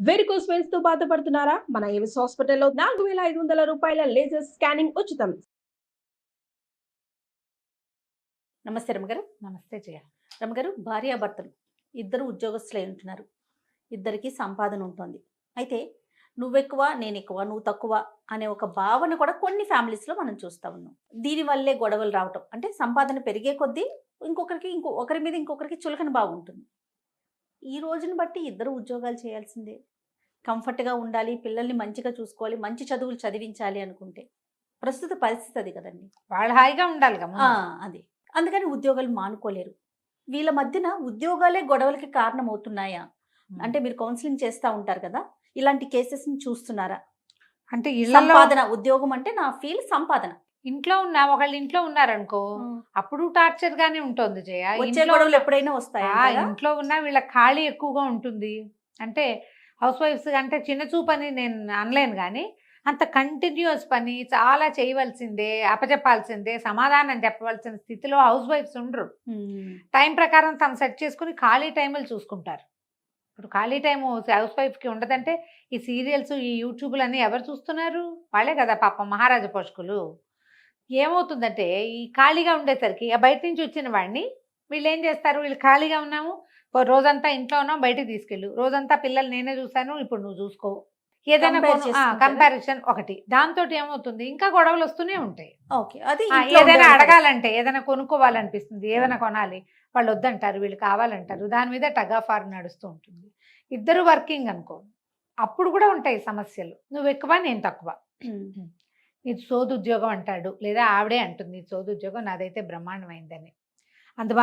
Varicose veins తో బాధపడుతున్నారా? మన ఏవిస్ హాస్పిటల్లో 4500 రూపాయల లేజర్ స్కానింగ్ ఉచితం. నమస్తే రమగారు. నమస్తే జయ. రమగారు, భార్యాభర్తలు ఇద్దరు ఉద్యోగస్తులై ఉంటున్నారు. ఇద్దరికి సంపాదన ఉంటుంది. అయితే నువ్వెక్కువ నేనెక్కువ నువ్వు తక్కువ అనే ఒక భావన కూడా కొన్ని ఫ్యామిలీస్లో మనం చూస్తూ ఉన్నాం. దీనివల్లే గొడవలు రావటం, అంటే సంపాదన పెరిగే కొద్దీ ఒకరి మీద ఇంకొకరికి చులకన బాగుంటుంది. ఈ రోజుని బట్టి ఇద్దరు ఉద్యోగాలు చేయాల్సిందే, కంఫర్ట్గా ఉండాలి, పిల్లల్ని మంచిగా చూసుకోవాలి, మంచి చదువులు చదివించాలి అనుకుంటే ప్రస్తుత పరిస్థితి అది కదండి. వాళ్ళు హాయిగా ఉండాలి కదా. అది అందుకని ఉద్యోగాలు మానుకోలేరు. వీళ్ళ మధ్యన ఉద్యోగాలే గొడవలకి కారణం అవుతున్నాయా? అంటే మీరు కౌన్సిలింగ్ చేస్తూ ఉంటారు కదా, ఇలాంటి కేసెస్ ని చూస్తున్నారా? అంటే సంపాదన, ఉద్యోగం అంటే నా ఫీల్ సంపాదన. ఇంట్లో ఒకళ్ళు ఇంట్లో ఉన్నారనుకో, అప్పుడు టార్చర్ గానే ఉంటుంది జయ. వచ్చే గొడవలు ఎప్పుడైనా వస్తాయా? ఇంట్లో ఉన్నా వీళ్ళ ఖాళీ ఎక్కువగా ఉంటుంది. అంటే హౌస్ వైఫ్స్ అంటే చిన్న చూపు అని నేను అనలేను, కానీ అంత కంటిన్యూస్ పని చాలా చేయవలసిందే, అప్పచెప్పాల్సిందే, సమాధానం చెప్పవలసిన స్థితిలో హౌస్ వైఫ్స్ ఉండరు. టైం ప్రకారం తను సెట్ చేసుకుని ఖాళీ టైంలు చూసుకుంటారు. ఇప్పుడు ఖాళీ టైము హౌస్ వైఫ్కి ఉండదంటే ఈ సీరియల్స్, ఈ యూట్యూబ్లు అన్నీ ఎవరు చూస్తున్నారు? వాళ్ళే కదా పాపం మహారాజా పోషకులు. ఏమవుతుందంటే ఈ ఖాళీగా ఉండేసరికి ఆ బయట నుంచి వచ్చిన వాడిని వీళ్ళు ఏం చేస్తారు, వీళ్ళు ఖాళీగా ఉన్నాము, రోజంతా ఇంట్లో ఉన్నాం, బయటకు తీసుకెళ్ళు, రోజంతా పిల్లలు నేనే చూశాను, ఇప్పుడు నువ్వు చూసుకో, ఏదైనా కంపారిజన్ ఒకటి. దాంతో ఏమవుతుంది, ఇంకా గొడవలు వస్తూనే ఉంటాయి. ఏదైనా అడగాలంటే, ఏదైనా కొనుక్కోవాలనిపిస్తుంది, ఏదైనా కొనాలి, వాళ్ళు వద్దంటారు, వీళ్ళు కావాలంటారు, దాని మీద టగ్ ఆఫ్ వార్ నడుస్తూ ఉంటుంది. ఇద్దరు వర్కింగ్ అనుకో, అప్పుడు కూడా ఉంటాయి సమస్యలు. నువ్వు ఎక్కువ నేను తక్కువ, నీది సోదు ఉద్యోగం అంటాడు, లేదా ఆవిడే అంటుంది సోదు ఉద్యోగం నాదైతే బ్రహ్మాండమైందని. అది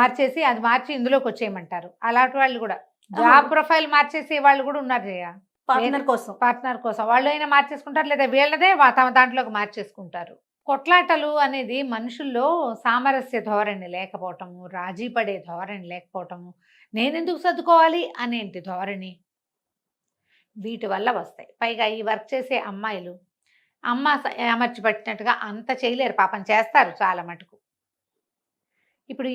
మార్చి ఇందులోకి వచ్చేయమంటారు. అలాంటి వాళ్ళు కూడా జాబ్ ప్రొఫైల్ మార్చేసే వాళ్ళు కూడా ఉన్నారు జయ. పార్ట్నర్ కోసం వాళ్ళు అయినా మార్చేసుకుంటారు, లేదా వీళ్ళదే తమ దాంట్లోకి మార్చేసుకుంటారు. కొట్లాటలు అనేది మనుషుల్లో సామరస్య ధోరణి లేకపోవటము, రాజీ పడే ధోరణి లేకపోవటము, నేనెందుకు సర్దుకోవాలి అనేంటి ధోరణి, వీటి వల్ల వస్తాయి. పైగా ఈ వర్క్ చేసే అమ్మాయిలు అమ్మ అమర్చి పట్టినట్టుగా అంత చేయలేరు, పాపం చేస్తారు చాలా మటుకు. ఇప్పుడు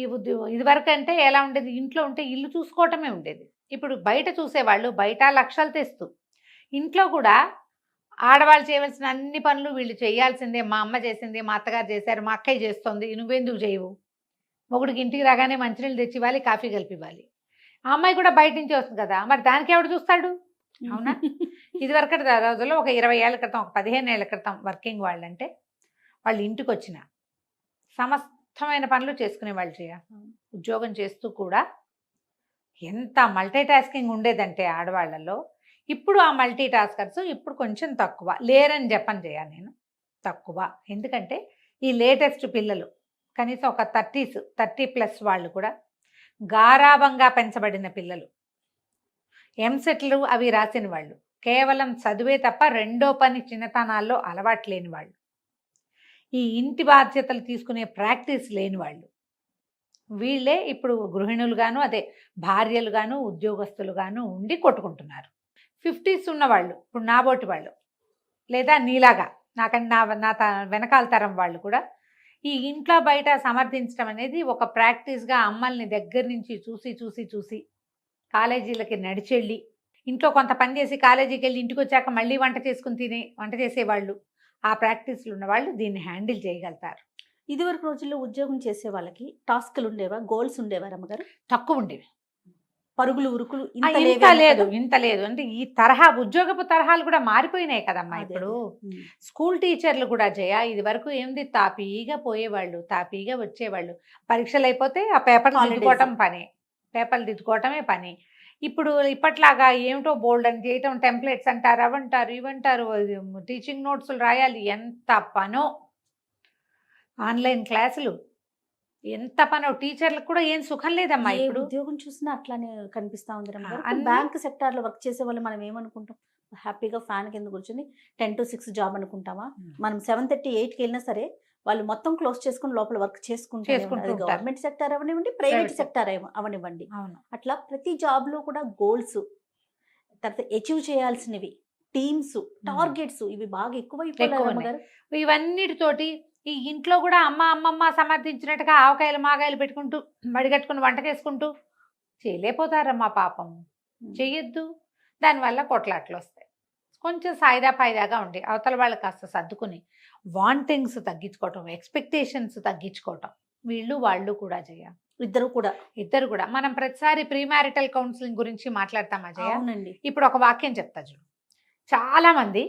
ఇది వరకు అంటే ఎలా ఉండేది, ఇంట్లో ఉంటే ఇల్లు చూసుకోవటమే ఉండేది. ఇప్పుడు బయట చూసేవాళ్ళు బయట లక్షలు తెస్తూ, ఇంట్లో కూడా ఆడవాళ్ళు చేయవలసిన అన్ని పనులు వీళ్ళు చేయాల్సిందే. మా అమ్మ చేసింది, మా అత్తగారు చేశారు, మా అక్కయ్య చేస్తుంది, నువ్వెందుకు చేయవు? మొగుడికి ఇంటికి రాగానే మంచినీళ్ళు తెచ్చి ఇవ్వాలి, కాఫీ కలిపి ఇవ్వాలి. ఆ అమ్మాయి కూడా బయట నుంచి వస్తుంది కదా, మరి దానికి ఎవడు చూస్తాడు? అవునా? ఇది వరకు రోజుల్లో ఒక 20 ఏళ్ల క్రితం, ఒక 15 ఏళ్ల క్రితం వర్కింగ్ వాళ్ళంటే వాళ్ళు ఇంటికి వచ్చిన సమస్తమైన పనులు చేసుకునేవాళ్ళు చేయ. ఉద్యోగం చేస్తూ కూడా ఎంత మల్టీ టాస్కింగ్ ఉండేదంటే ఆడవాళ్లలో. ఇప్పుడు ఆ మల్టీ టాస్కర్స్ ఇప్పుడు కొంచెం తక్కువ, లేరని చెప్పని చేయ నేను, తక్కువ. ఎందుకంటే ఈ లేటెస్ట్ పిల్లలు కనీసం ఒక 30+ వాళ్ళు కూడా గారాబంగా పెంచబడిన పిల్లలు, ఎంసెట్లు అవి రాసిన వాళ్ళు, కేవలం చదువే తప్ప రెండో పని చిన్నతనాల్లో అలవాటు లేని వాళ్ళు, ఈ ఇంటి బాధ్యతలు తీసుకునే ప్రాక్టీస్ లేని వాళ్ళు, వీళ్ళే ఇప్పుడు గృహిణులుగాను, అదే భార్యలుగాను, ఉద్యోగస్తులుగాను ఉండి కొట్టుకుంటున్నారు. 50s ఉన్నవాళ్ళు, ఇప్పుడు నాబోటి వాళ్ళు, లేదా నీలాగా నాకంటే నా వెనకాల తరం వాళ్ళు కూడా ఈ ఇంట్లో బయట సమర్థించడం అనేది ఒక ప్రాక్టీస్గా అమ్మల్ని దగ్గర నుంచి చూసి కాలేజీలకి నడిచెళ్ళి ఇంట్లో కొంత పని చేసి కాలేజీకి వెళ్ళి ఇంటికి వచ్చాక మళ్ళీ వంట చేసేవాళ్ళు, ఆ ప్రాక్టీస్లు ఉన్నవాళ్ళు దీన్ని హ్యాండిల్ చేయగలుగుతారు. ఇదివరకు రోజుల్లో ఉద్యోగం చేసే వాళ్ళకి టాస్క్లు ఉండేవా, గోల్స్ ఉండేవా రమ్మగారు? తక్కువ ఉండేవి. పరుగులు ఉరుకులు ఇంత లేదు. అంటే ఈ తరహా ఉద్యోగపు తరహాలు కూడా మారిపోయినాయి కదమ్మా. ఇప్పుడు స్కూల్ టీచర్లు కూడా జయ, ఇది వరకు ఏంది, తాపీగా పోయేవాళ్ళు, తాపీగా వచ్చేవాళ్ళు, పరీక్షలు అయిపోతే ఆ పేపర్లు దిద్దుకోవటమే పని. ఇప్పుడు ఇప్పట్లాగా ఏమిటో బోల్డ్ అని చేయటం, టెంప్లెట్స్ అంటారు, అవంటారు, ఇవంటారు, టీచింగ్ నోట్స్లు రాయాలి, ఎంత పనో, ఆన్లైన్ క్లాసులు, ఎంత పనో. టీచర్లకు కూడా ఏం సుఖం లేదమ్మా. ఇప్పుడు ఉద్యోగం చూసినా అట్లానే కనిపిస్తా ఉంది. బ్యాంక్ సెక్టార్లో వర్క్ చేసే వాళ్ళు మనం ఏమనుకుంటాం, హ్యాపీగా ఫ్యాన్ కింద కూర్చొని 10 to 6 జాబ్ అనుకుంటామా? మనం 7:30, 8కి వెళ్ళినా సరే వాళ్ళు మొత్తం క్లోజ్ చేసుకుని లోపల వర్క్ చేసుకుంటారు. గవర్నమెంట్ సెక్టార్ అవనివ్వండి, ప్రైవేట్ సెక్టార్ అవనివ్వండి. అట్లా ప్రతి జాబ్ లో కూడా గోల్స్, తర్వాత అచీవ్ చేయాల్సినవి, టీమ్స్, టార్గెట్స్, ఇవి బాగా ఎక్కువైపోయాయి. ఇవన్నిటితోటి ఈ ఇంట్లో కూడా అమ్మమ్మ సమర్థించినట్టుగా ఆవకాయలు మాగాయలు పెట్టుకుంటూ మడిగట్టుకుని వంట చేసుకుంటూ చేయలేకపోతారమ్మా. పాపం చెయ్యొద్దు. దానివల్ల కొట్లాట్లు వస్తాయి. కొంచెం సాయిదా పాయిదాగా ఉండి అవతల వాళ్ళు కాస్త సర్దుకుని వాంటింగ్స్ తగ్గించుకోవటం, ఎక్స్పెక్టేషన్స్ తగ్గించుకోవటం, వీళ్ళు వాళ్ళు కూడా జయ, ఇద్దరు కూడా. మనం ప్రతిసారి ప్రీ మ్యారిటల్ కౌన్సిలింగ్ గురించి మాట్లాడతామా జయ? అవునండి. ఇప్పుడు ఒక వాక్యం చెప్తా చూడు. చాలా మంది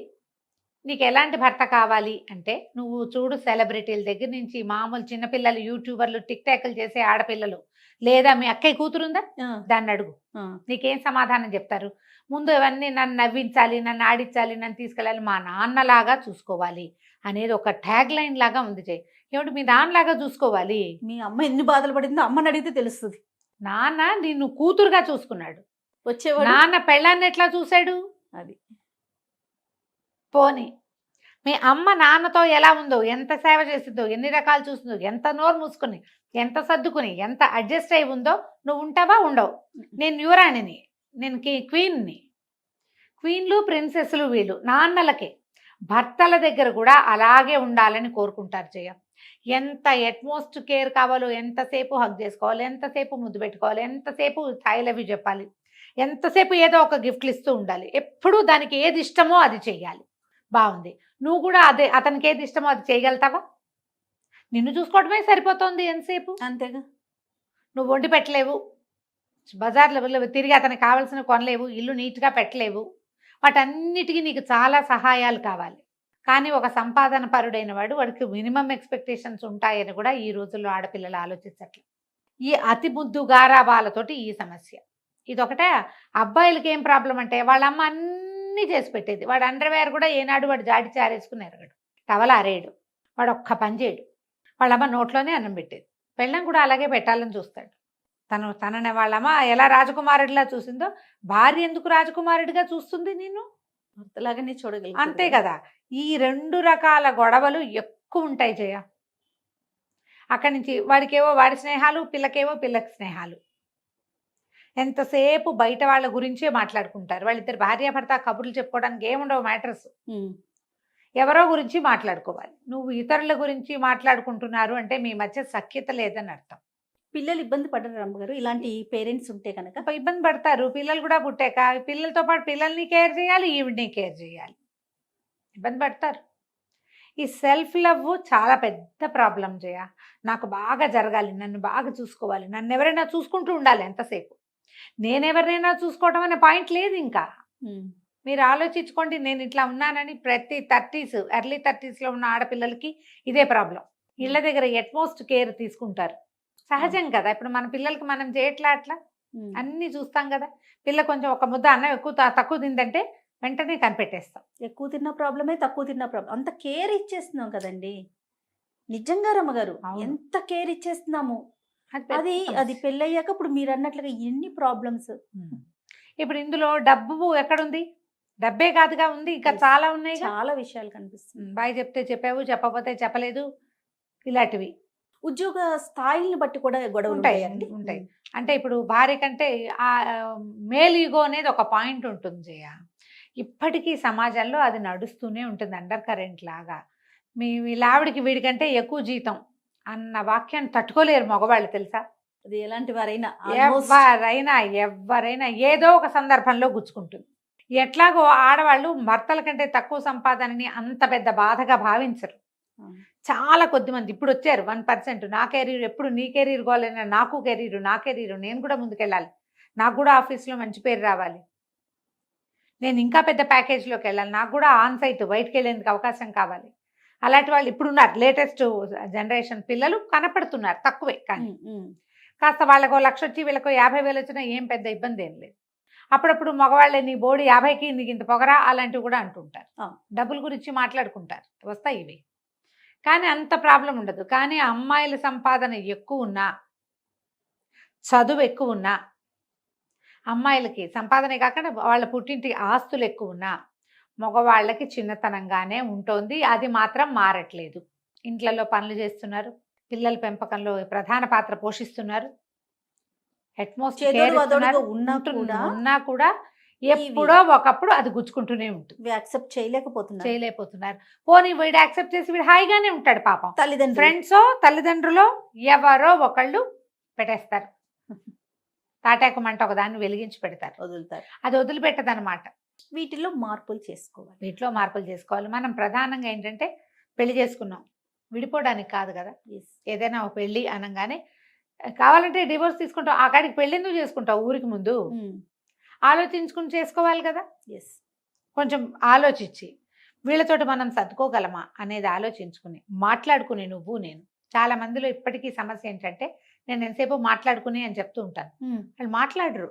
నీకు ఎలాంటి భర్త కావాలి అంటే, నువ్వు చూడు సెలబ్రిటీల దగ్గర నుంచి మామూలు చిన్నపిల్లలు, యూట్యూబర్లు, టిక్ టాక్లు చేసే ఆడపిల్లలు, లేదా మీ అక్కయ్య కూతురుందా దాన్ని అడుగు, నీకేం సమాధానం చెప్తారు? ముందు ఇవన్నీ నన్ను నవ్వించాలి, నన్ను ఆడించాలి, నన్ను తీసుకెళ్ళాలి, మా నాన్నలాగా చూసుకోవాలి అనేది ఒక ట్యాగ్ లైన్ లాగా ఉంది జై. ఏమిటి మీ నాన్నలాగా చూసుకోవాలి? మీ అమ్మ ఎన్ని బాధలు పడిందో అమ్మని అడిగితే తెలుస్తుంది. నాన్న నిన్ను కూతురుగా చూసుకున్నాడు, వచ్చేవాడు నాన్న పెళ్ళాన్ని ఎట్లా చూశాడు? అది పోనీ మీ అమ్మ నాన్నతో ఎలా ఉందో, ఎంత సేవ చేసిందో, ఎన్ని రకాలు చూసిందో, ఎంత నోరు మూసుకుని, ఎంత సర్దుకుని, ఎంత అడ్జస్ట్ అయి ఉందో, నువ్వు ఉంటావా? ఉండవు. నేను యువరాణిని, నేను క్వీన్ని. క్వీన్లు ప్రిన్సెస్లు వీళ్ళు నాన్నలకే. భర్తల దగ్గర కూడా అలాగే ఉండాలని కోరుకుంటారు జయ. ఎంత ఎట్మోస్ట్ కేర్ కావాలో, ఎంతసేపు హగ్ చేసుకోవాలి, ఎంతసేపు ముద్దు పెట్టుకోవాలి, ఎంతసేపు థాయిలవి చెప్పాలి, ఎంతసేపు ఏదో ఒక గిఫ్ట్లు ఇస్తూ ఉండాలి. ఎప్పుడూ దానికి ఏది ఇష్టమో అది చెయ్యాలి. బాగుంది, నువ్వు కూడా అదే అతనికి ఏది ఇష్టమో అది చేయగలుగుతావా? నిన్ను చూసుకోవడమే సరిపోతుంది ఎంతసేపు? అంతేగా. నువ్వు వండి పెట్టలేవు, బజార్లో తిరిగి అతనికి కావాల్సిన కొనలేవు, ఇల్లు నీట్గా పెట్టలేవు, వాటన్నిటికీ నీకు చాలా సహాయాలు కావాలి. కానీ ఒక సంపాదన పరుడైన వాడికి మినిమం ఎక్స్పెక్టేషన్స్ ఉంటాయని కూడా ఈ రోజుల్లో ఆడపిల్లలు ఆలోచించట్లేదు. ఈ అతి ముద్దు గారాబాలతోటి ఈ సమస్య ఇదొకటే. అబ్బాయిలకి ఏం ప్రాబ్లం అంటే, వాళ్ళ అమ్మ అన్నీ చేసి పెట్టేది. వాడు అండర్వేర్ కూడా ఏనాడు వాడు జాడి చారేసుకుని ఎరగడు, టవల అరేయడు, వాడు ఒక్క పని చేయడు. వాళ్ళమ్మ నోట్లోనే అన్నం పెట్టేది. పెళ్ళం కూడా అలాగే పెట్టాలని చూస్తాడు. తనని వాళ్ళమ్మ ఎలా రాజకుమారుడిలా చూసిందో, భార్య ఎందుకు రాజకుమారుడిగా చూస్తుంది? నేను భర్తలాగానే చూడగలను. అంతే కదా. ఈ 2 రకాల గొడవలు ఎక్కువ ఉంటాయి జయ. అక్కడి నుంచి వాడికేవో వాడి స్నేహాలు, పిల్లకేవో పిల్లకి స్నేహాలు. ఎంతసేపు బయట వాళ్ళ గురించే మాట్లాడుకుంటారు. వాళ్ళిద్దరు భార్యాభర్త కబుర్లు చెప్పుకోవడానికి ఏముండవు మ్యాటర్స్. ఎవరో గురించి మాట్లాడుకోవాలి. నువ్వు ఇతరుల గురించి మాట్లాడుకుంటున్నారు అంటే మీ మధ్య సఖ్యత లేదని అర్థం. పిల్లలు ఇబ్బంది పడరు అమ్మగారు ఇలాంటి పేరెంట్స్ ఉంటే కనుక? ఇబ్బంది పడతారు. పిల్లలు కూడా పుట్టాక పిల్లలతో పాటు పిల్లల్ని కేర్ చేయాలి, ఈవిడ్ని కేర్ చేయాలి, ఇబ్బంది పడతారు. ఈ సెల్ఫ్ లవ్ చాలా పెద్ద ప్రాబ్లం జయ. నాకు బాగా జరగాలి, నన్ను బాగా చూసుకోవాలి, నన్ను ఎవరైనా చూసుకుంటూ ఉండాలి ఎంతసేపు. నేనెవరినైనా చూసుకోవడం అనే పాయింట్ లేదు ఇంకా. మీరు ఆలోచించుకోండి, నేను ఇట్లా ఉన్నానని. ప్రతి 30s ఎర్లీ 30sలో ఉన్న ఆడపిల్లలకి ఇదే ప్రాబ్లం. ఇళ్ళ దగ్గర ఎట్మోస్ట్ కేర్ తీసుకుంటారు, సహజం కదా. ఇప్పుడు మన పిల్లలకి మనం చేయట్లా అట్లా అన్నీ చూస్తాం కదా. పిల్ల కొంచెం ఒక ముద్ద అన్నం ఎక్కువ తక్కువ తిందంటే వెంటనే కనిపెట్టేస్తాం. ఎక్కువ తిన్న ప్రాబ్లమే, తక్కువ తిన్న ప్రాబ్లం. అంత కేర్ ఇచ్చేస్తున్నాం కదండి నిజంగా రమ్మగారు, ఎంత కేర్ ఇచ్చేస్తున్నాము. అది పెళ్ళయ్యాక ఇప్పుడు మీరు అన్నట్లుగా ఎన్ని ప్రాబ్లమ్స్. ఇప్పుడు ఇందులో డబ్బు ఎక్కడుంది? డబ్బే కాదుగా ఉంది, ఇంకా చాలా ఉన్నాయి, చాలా విషయాలు కనిపిస్తుంది. బాయ్ చెప్తే చెప్పావు, చెప్పకపోతే చెప్పలేదు, ఇలాంటివి. ఉద్యోగ స్థాయిని బట్టి కూడా గొడవలు ఉంటాయి. అంటే ఇప్పుడు భార్య కంటే ఆ మేల్ ఈగో అనేది ఒక పాయింట్ ఉంటుంది జయ. ఇప్పటికీ సమాజంలో అది నడుస్తూనే ఉంటుంది అండర్ కరెంట్ లాగా. వీళ్ళావిడికి వీడికంటే ఎక్కువ జీతం అన్న వాక్యాన్ని తట్టుకోలేరు మగవాళ్ళు, తెలుసా? అది ఎలాంటి వారైనా ఎవరైనా ఏదో ఒక సందర్భంలో గుచ్చుకుంటుంది. ఎట్లాగో ఆడవాళ్ళు భర్తల కంటే తక్కువ సంపాదనని అంత పెద్ద బాధగా భావించరు. చాలా కొద్ది మంది ఇప్పుడు వచ్చారు, 1%. నా కెరీర్ ఎప్పుడు నీ కెరీర్ గోలైనా, నాకు కెరీరు, నా కెరీరు, నేను కూడా ముందుకెళ్ళాలి, నాకు కూడా ఆఫీస్లో మంచి పేరు రావాలి, నేను ఇంకా పెద్ద ప్యాకేజ్లోకి వెళ్ళాలి, నాకు కూడా ఆన్ సైట్ బయటకు వెళ్ళేందుకు అవకాశం కావాలి. అలాంటి వాళ్ళు ఇప్పుడున్నారు. లేటెస్ట్ జనరేషన్ పిల్లలు కనపడుతున్నారు, తక్కువే. కానీ కాస్త వాళ్ళకు 1,00,000 వచ్చి వీళ్ళకు 50,000 వచ్చినా ఏం పెద్ద ఇబ్బంది ఏం లేదు. అప్పుడప్పుడు మగవాళ్ళే నీ బోడి 50కి నీకు ఇంత పొగరా అలాంటివి కూడా అంటుంటారు. డబ్బుల గురించి మాట్లాడుకుంటారు, వస్తాయి ఇవి. కానీ అంత ప్రాబ్లం ఉండదు. కానీ అమ్మాయిల సంపాదన ఎక్కువ ఉన్నా, చదువు ఎక్కువ ఉన్నా, అమ్మాయిలకి సంపాదనే కాకుండా వాళ్ళ పుట్టింటి ఆస్తులు ఎక్కువ ఉన్నా, మగవాళ్ళకి చిన్నతనంగానే ఉంటుంది. అది మాత్రం మారట్లేదు. ఇంట్లలో పనులు చేస్తున్నారు, పిల్లల పెంపకంలో ప్రధాన పాత్ర పోషిస్తున్నారు, ఉన్నా కూడా ఎప్పుడో ఒకప్పుడు అది గుచ్చుకుంటూనే ఉంటుంది. యాక్సెప్ట్ చేయలేకపోతున్నారు. పోనీ వీడు యాక్సెప్ట్ చేసి వీడు హాయిగానే ఉంటాడు పాపం. ఫ్రెండ్సో తల్లిదండ్రులో ఎవరో ఒకళ్ళు పెట్టేస్తారు. తాటాకు మంట ఒకదాన్ని వెలిగించి పెడతారు, వదులుతారు. అది వదిలిపెట్టదనమాట. వీటిలో మార్పులు చేసుకోవాలి. వీటిలో మార్పులు చేసుకోవాలి. మనం ప్రధానంగా ఏంటంటే పెళ్లి చేసుకున్నాం, విడిపోవడానికి కాదు కదా. Yes. ఏదైనా ఒక పెళ్ళి అనగానే కావాలంటే డివోర్స్ తీసుకుంటావు, ఆ కాడికి పెళ్ళి ఎందుకు చేసుకుంటావు ఊరికి ముందు? ఆలోచించుకుని చేసుకోవాలి కదా. ఎస్. కొంచెం ఆలోచించి వీళ్ళతోటి మనం సర్దుకోగలమా అనేది ఆలోచించుకుని మాట్లాడుకుని నువ్వు నేను. చాలా మందిలో ఇప్పటికీ సమస్య ఏంటంటే నేను ఎంతసేపు మాట్లాడుకుని అని చెప్తూ ఉంటాను, వాళ్ళు మాట్లాడరు.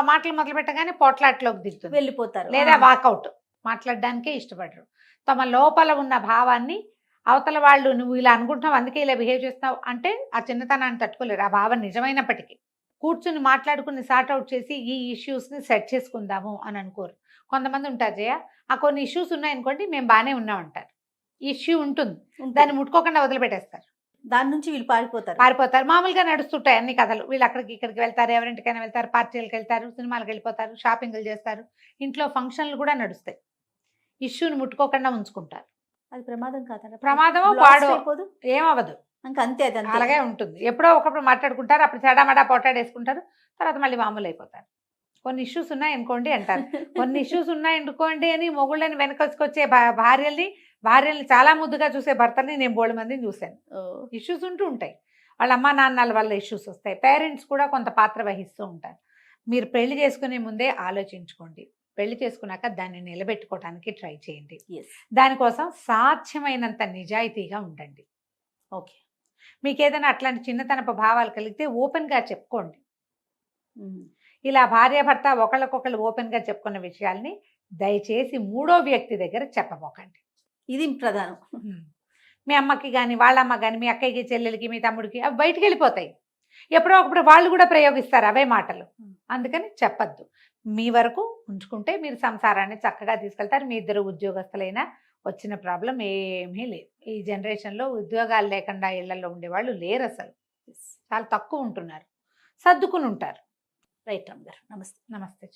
మాటలు మొదలు పెట్టగానే పోట్లాట్లోకి దిగుతుంది, వెళ్ళిపోతారు లేదా వాకౌట్. మాట్లాడడానికే ఇష్టపడరు. తమ లోపల ఉన్న భావాన్ని అవతల వాళ్ళు నువ్వు ఇలా అనుకుంటున్నావు అందుకే ఇలా బిహేవ్ చేస్తావు అంటే ఆ చిన్నతనాన్ని తట్టుకోలేరు. ఆ భావం నిజమైనప్పటికీ కూర్చుని మాట్లాడుకుని సార్ట్ అవుట్ చేసి ఈ ఇష్యూస్ని సెట్ చేసుకుందాము అని అనుకోరు. కొంతమంది ఉంటారు జయ, ఆ కొన్ని ఇష్యూస్ ఉన్నాయనుకోండి మేము బాగానే ఉన్నామంటారు. ఇష్యూ ఉంటుంది, దాన్ని ముట్టుకోకుండా వదిలిపెట్టేస్తారు, దాని నుంచి వీళ్ళు పారిపోతారు. మామూలుగా నడుస్తుంటాయి అన్ని కథలు. వీళ్ళు అక్కడికి ఇక్కడికి వెళ్తారు, ఎవరింటికైనా వెళ్తారు, పార్టీలకు వెళ్తారు, సినిమాలకు వెళ్ళిపోతారు, షాపింగ్లు చేస్తారు, ఇంట్లో ఫంక్షన్లు కూడా నడుస్తాయి. ఇష్యూని ముట్టుకోకుండా ఉంచుకుంటారు. అది ప్రమాదం కాదా? ప్రమాదమో పాడో ఏమవ్వదు, అంతే. అది అలాగే ఉంటుంది. ఎప్పుడో ఒకప్పుడు మాట్లాడుకుంటారు, అప్పుడు చెడామడా పోటాడేసుకుంటారు, తర్వాత మళ్ళీ మామూలు అయిపోతారు. కొన్ని ఇష్యూస్ ఉన్నాయనుకోండి అంటారు. కొన్ని ఇష్యూస్ ఉన్నాయనుకోండి అని మొగుళ్ళని వెనకొచ్చుకొచ్చే భార్యల్ని చాలా ముద్దుగా చూసే భర్తల్ని నేను బోల్డ్ మందిని చూశాను. ఇష్యూస్ ఉంటూ ఉంటాయి, వాళ్ళ అమ్మా నాన్నల వల్ల ఇష్యూస్ వస్తాయి. పేరెంట్స్ కూడా కొంత పాత్ర వహిస్తూ ఉంటారు. మీరు పెళ్లి చేసుకునే ముందే ఆలోచించుకోండి, పెళ్లి చేసుకున్నాక దాన్ని నిలబెట్టుకోవడానికి ట్రై చేయండి. దానికోసం సాధ్యమైనంత నిజాయితీగా ఉండండి. ఓకే. మీకు ఏదైనా అట్లాంటి చిన్నతనపు భావాలు కలిగితే ఓపెన్గా చెప్పుకోండి. ఇలా భార్యాభర్త ఒకళ్ళకొకళ్ళు ఓపెన్గా చెప్పుకున్న విషయాల్ని దయచేసి మూడో వ్యక్తి దగ్గర చెప్పబోకండి. ఇది ప్రధానం. మీ అమ్మకి కానీ వాళ్ళ అమ్మ కానీ మీ అక్కయ్యకి చెల్లెలకి మీ తమ్ముడికి అవి బయటికి వెళ్ళిపోతాయి. ఎప్పుడో ఒకప్పుడు వాళ్ళు కూడా ప్రయోగిస్తారు అవే మాటలు. అందుకని చెప్పద్దు. మీ వరకు ఉంచుకుంటే మీరు సంసారాన్ని చక్కగా తీసుకెళ్తారు. మీ ఇద్దరు ఉద్యోగస్తులైనా వచ్చిన ప్రాబ్లం ఏమీ లేదు. ఈ జనరేషన్లో ఉద్యోగాలు లేకుండా ఇళ్లలో ఉండేవాళ్ళు లేరు, అసలు చాలా తక్కువ ఉంటున్నారు, సర్దుకుని ఉంటారు. రైట్ రామ్ గారు, నమస్తే. నమస్తే.